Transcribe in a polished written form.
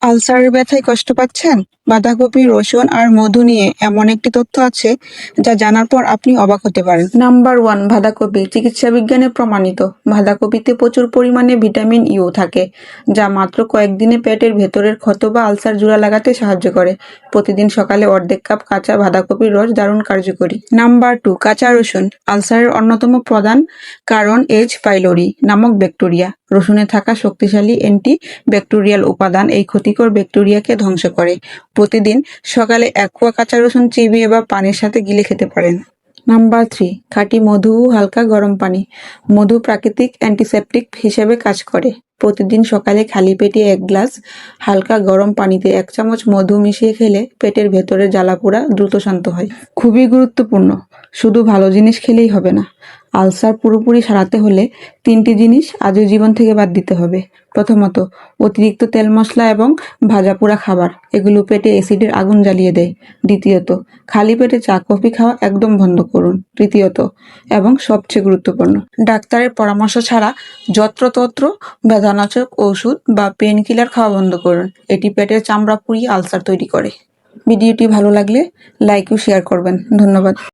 আলসারের ব্যথায় কষ্ট পাচ্ছেন? বাঁধাকপি, রসুন আর মধু নিয়ে এমন একটি তথ্য আছে যা জানার পর আপনি অবাক হতে পারেন। নাম্বার 1, বাঁধাকপি। চিকিৎসা বিজ্ঞানে প্রমাণিত বাঁধাকপিতে প্রচুর পরিমাণে ভিটামিন ইউ থাকে, যা মাত্র কয়েকদিনে পেটের ভেতরের ক্ষত বা আলসার জোড়া লাগাতে সাহায্য করে। প্রতিদিন সকালে অর্ধেক কাপ কাঁচা বাঁধাকপির রস দারুণ কার্যকরী। নাম্বার 2, কাঁচা রসুন। আলসারের অন্যতম প্রধান কারণ এইচ পাইলোরি নামক ব্যাকটেরিয়া। রসুনে থাকা শক্তিশালী অ্যান্টি ব্যাকটেরিয়াল উপাদান এই ক্ষতিকর ব্যাকটেরিয়াকে ধ্বংস করে। প্রতিদিন সকালে 1 কোয়া কাঁচা রসুন চিবিয়ে বা পানির সাথে গিলে খেতে পারেন। নাম্বার 3, খাঁটি মধু ও হালকা গরম পানি। মধু প্রাকৃতিক অ্যান্টিসেপটিক হিসেবে কাজ করে। প্রতিদিন সকালে খালি পেটে 1 গ্লাস হালকা গরম পানিতে 1 চামচ মধু মিশিয়ে খেলে পেটের ভেতরের জ্বালাপোড়া দ্রুত শান্ত হয়। খুবই গুরুত্বপূর্ণ, শুধু ভালো জিনিস খেলেই হবে না। আলসার পুরোপুরি সারাতে হলে 3টি জিনিস আজই জীবন থেকে বাদ দিতে হবে। প্রথমত, অতিরিক্ত তেল মশলা এবং ভাজাপোড়া খাবার, এগুলো পেটে অ্যাসিডের আগুন জ্বালিয়ে দেয়। দ্বিতীয়ত, খালি পেটে চা কফি খাওয়া একদম বন্ধ করুন। তৃতীয়ত এবং সবচেয়ে গুরুত্বপূর্ণ, ডাক্তারের পরামর্শ ছাড়া যত্রতত্র ব্যথানাশক ওষুধ বা পেন কিলার খাওয়া বন্ধ করুন। এটি পেটের চামড়া পুড়িয়ে আলসার তৈরি করে। ভিডিওটি ভালো লাগলে লাইক ও শেয়ার করবেন। ধন্যবাদ।